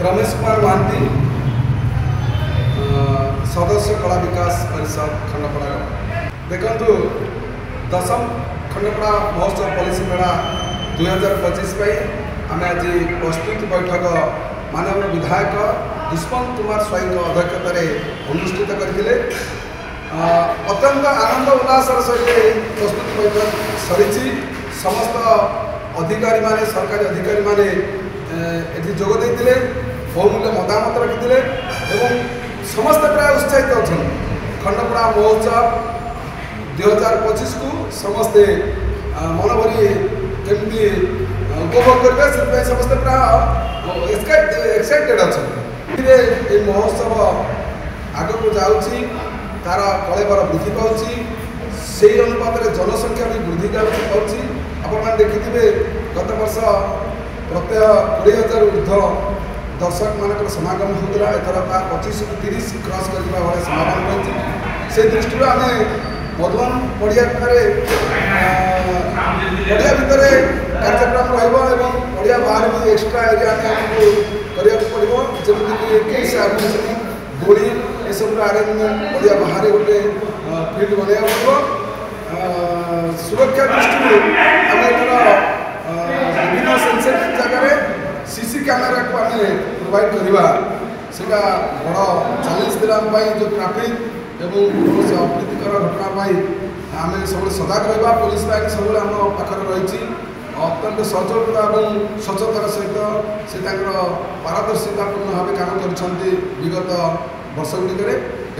रमेश कुमार महांती सदस्य कला विकास परिषद खंडपड़ा। देखु 10म खंडपड़ा महोत्सव पॉलिसी मेला 2025 आम आज प्रस्तुति बैठक मानव विधायक दुष्मंत कुमार स्वाई अध्यक्षतार अनुष्ठित करते अत्यंत आनंद उल्लास सहित प्रस्तुति बैठक सरी समस्त अधिकारी माने सरकारी अधिकारी माने ये जोगदे बहुमूल्य मतामत रखिते एवं समस्त प्राय उत्साहित अच्छा खंडपड़ा महोत्सव 2025 को समस्ते मन भरी केमती उपभोग करेंगे से समस्त प्राय एक्साइटेड अच्छा ये महोत्सव आग को जाऊँगी तार कलेबर वृद्धि पाँच से अनुपात में जनसंख्या भी वृद्धि पाँच आपने देखिथे गत वर्ष प्रत्यय 20,000 ऊर्ध्व दर्शक मान समागम होता एथर 25 ରୁ 30 क्रॉस करने भाई समागम रही से दृष्टि आम मधुबन पड़िया पड़िया भितर कार्यक्रम रड़िया बाहर भी एक्सट्रा एरिया करा पड़ो जमीक गोली ये सब आरेंजमेंट पड़िया बाहर गोटे फील्ड बनवा पड़ो सुरक्षा दृष्टि आम विभिन्न सेंसिटिव जगह सीसी कैमेरा को आम प्रोवाइड करवा सेटा बड़ चैलेंज दिला जो ट्राफिक एवं कौन अप्रीतिकर घटना आम सब सजग रहा पुलिस बाहिनी सब आम पाखर रही अत्यंत सहयोगिता और स्वच्छतार सहित से पारदर्शितापूर्ण भाव काम कर विगत वर्ष गुड़िक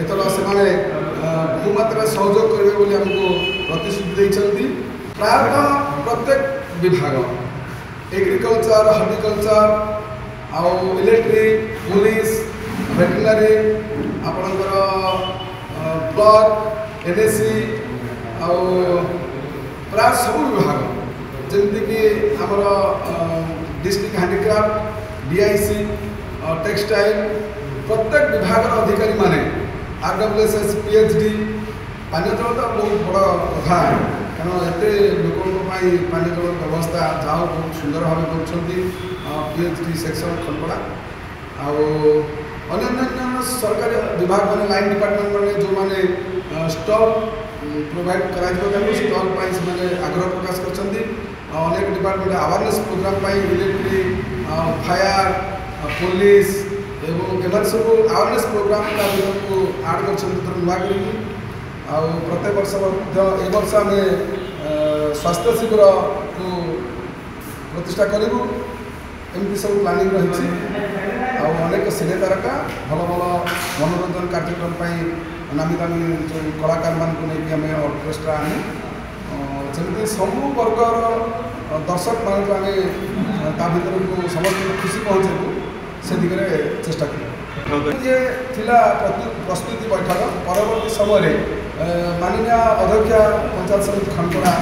एथर से बहुमात्रा सहयोग करेंगे आमको प्रतिश्रुति देती प्रायतः प्रत्येक विभाग एग्रिकल्चर हर्टिकल्चर आउ इलेक्ट्रिक पुलिस वेटरनरी आपणकर ब्लॉक एनएससी आउ प्राय सब विभाग जमीक आमर डिस्ट्रिक्ट हैंडीक्राफ्ट डीआईसी टेक्सटाइल प्रत्येक विभाग अधिकारी माने आरडब्ल्यूएसएस पीएचडी पानी जल तो बहुत बड़ कथा कारण एत लोक पानी जल व्यवस्था जहाँ बहुत सुंदर भाव कर पीएचडी सेक्शन खंडपड़ा अन्य सरकारी विभाग मैंने लाइन डिपार्टमेंट मैंने जो मैंने स्टॉल प्रोवाइड करा स्टॉल से आग्रह प्रकाश कर department awareness program electric fire police एवं एम सब अवेयरनेस प्रोग्राम को आड कर नुआ कर प्रत्येक वर्ष ए वर्ष आम स्वास्थ्य शिविर को प्रतिष्ठा करूँ एमती सब प्लानिंग रही अनेक सिने तारका भल भल मनोरंजन कार्यक्रम नामी दामी जो कलाकार मान नहीं आम अर्केस्ट्रा आने जमी सबू वर्गर दर्शक मान आम भर को समस्त खुशी पहुँचू से दिगरे चेष्टा करूँ ये प्रस्तुति बैठक परवर्ती समय माननीय अध्यक्षा पंचायत समिति खंडपड़ा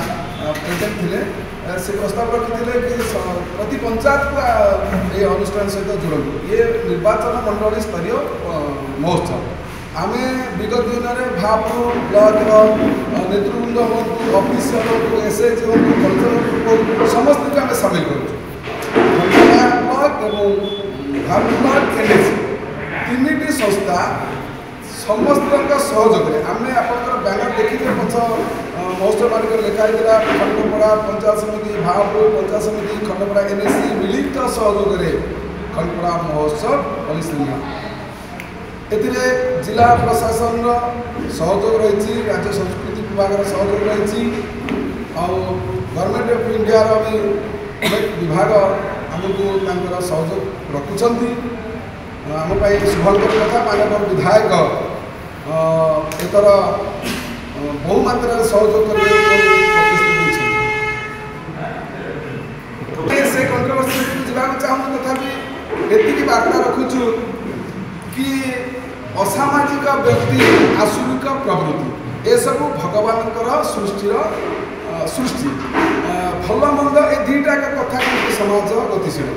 प्रेजेंट थे से प्रस्ताव रखी कि प्रति पंचायत को ये अनुष्ठान सहित जोड़ू ये निर्वाचन मंडल स्तरीय महोत्सव आम विगत दिन में भापुर ब्लॉक नेतृवृंद हूँ ऑफिसर हूँ एसएच हूँ कल्चर समस्त को आम सामिल करूँ ब्लॉक और भापुर ब्लॉक एनएससी तीन संस्था समस्त सहयोग आम आप बैनर देखिए पछ महोत्सव मानक लिखाई खंडपड़ा पंचायत समिति भावपुर पंचायत समिति खंडपड़ा एनएससी मिलित सहयोग खंडपड़ा महोत्सव पॉलिसी ए जिला प्रशासन सहयोग रही राज्य संस्कृति विभाग सहयोग रही गवर्नमेंट ऑफ इंडिया भी अनेक विभाग आमको सहयोग रखुंट आम शुभंकर कथा मानव विधायक एतर बहुमात्रा सहयोग से कंट्रोवर्सी जावाक चाहूँ तथापि एति वार्ता रखुचु कि असामाजिक व्यक्ति आसुरिक प्रवृत्ति ये सब भगवान सृष्टि भल मंद ए दुईटा कथा समाज गतिशील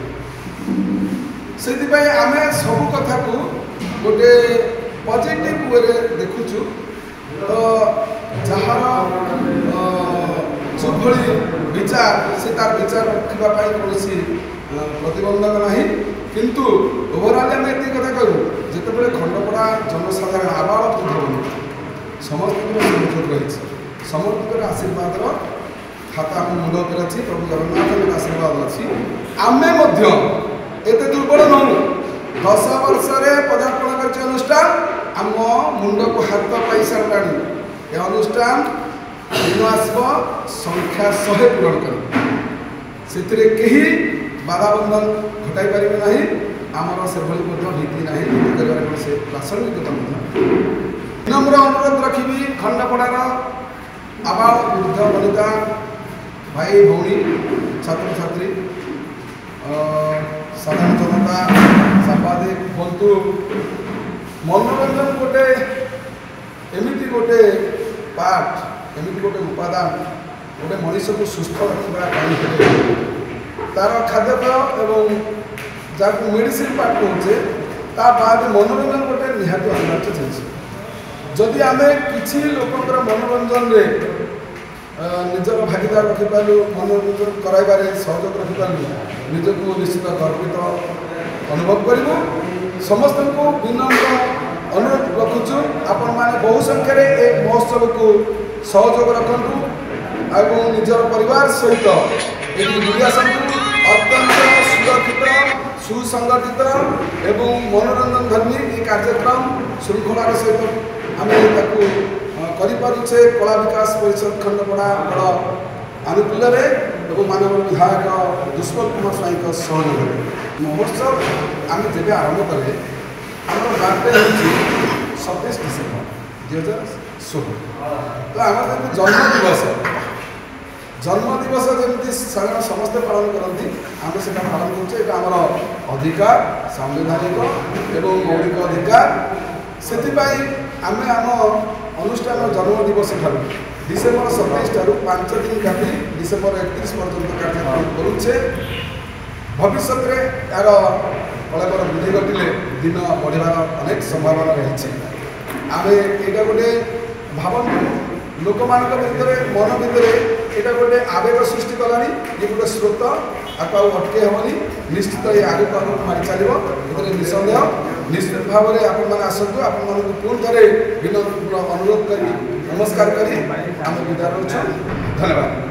से आम सब कथा को गोटे पॉजिटिव वे देखुचु तो जार जो भली विचार से तार विचार रखापी कौन प्रतिबंधक नहीं किंतु ओवरऑल आम ये कथा कहूँ जिते खंडपड़ा जनसाधारण आबाल बृद्ध समस्त सहयोग रही समस्त आशीर्वाद खाता आम मुंड पर अच्छी प्रभु जगन्नाथ आशीर्वाद अच्छी आमे एत दुर्बल नहूँ 10 वर्ष पदार्पण कर अनुष्ठान आम मुंड को हाथ पाई सारा ये अनुष्ठान दिन आसब संख्या 100 पूरण कर से कहीं बाधाबंधन घटाई पारे ना आमर से भीति ना भीति कर से प्रासंगिकता विनम्र अनुरोध रखी खंडपड़ार आबाल वृद्ध वनिता भाई भौणी छात्र छात्री साधारण जनता सांबादिक बंधु मनोरंजन गोटे एमती गोटे पार्ट एमती गोटे उपादान गोटे मनीष को सुस्थ रखा तार खाद्यपेय एवं जहाँ मेडिसिन पार्ट कहे बाद मनोरंजन गोटे निहाती अनिवार्य जिनिस जदि आम कि लोकर मनोरंजन निजर भागीदार रखिपारू मनोरंजन कराइबार सहयोग रखिपारू निजक निश्चित गर्वित अनुभव करूँ समस्त को विनम्र अनुरोध रखुचु आपण मैंने बहु संख्यार ए महोत्सव को सहयोग रखु और निजर परिवार सहित अत्यंत सुरक्षित सुसंगठित एवं मनोरंजन धर्मी ये कार्यक्रम श्रृंखलार सहित आम करें कला विकास परिषद खंडपड़ा आनुकूल्य और माननीय विधायक दुष्मल कुमार स्वाई सहयोग महोत्सव आम जब आरंभ कले आम बार्डे हूँ 27 डिसेम्बर 2016 तो आम जन्मदिवस जमी साधारण समस्ते पालन करती आम से पालन करें अधिकार संवैधानिक एवं मौलिक अधिकार से आम अनुष्ठान जन्मदिवस ठार डिसेम्बर 27 ठार 5 दिन काटी डिसेम्बर 31 पर्यटन कार्यक्रम करुचे भविष्य में यार कलाकार वृद्धि घटिले दिन बढ़ार अनेक संभावना रही आम यहाँ गोटे भावन लोक मान भितर मन भितर यहाँ गोटे आवेग सृष्टि कला ये गोटे स्रोत आपको अटके हेनी निश्चित ये आगे आगे मारी चलो ये निसंदेह निश्चित भाव में आपण मैंने आसतु आपण पुणी थे विनम्र अनुरोध कर नमस्कार करी आम विदा रोच धन्यवाद।